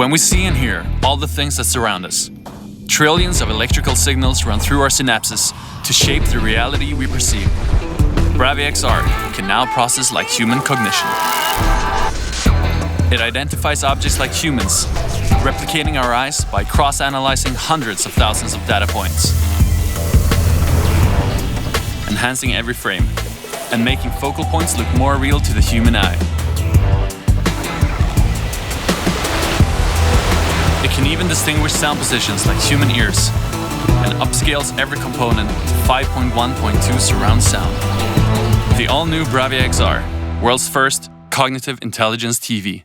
When we see and hear all the things that surround us, trillions of electrical signals run through our synapses to shape the reality we perceive. BRAVIA XR can now process like human cognition. It identifies objects like humans, replicating our eyes by cross-analyzing hundreds of thousands of data points, enhancing every frame, and making focal points look more real to the human eye. It can even distinguish sound positions like human ears, and upscales every component to 5.1.2 surround sound. The all-new BRAVIA XR, world's first cognitive intelligence TV.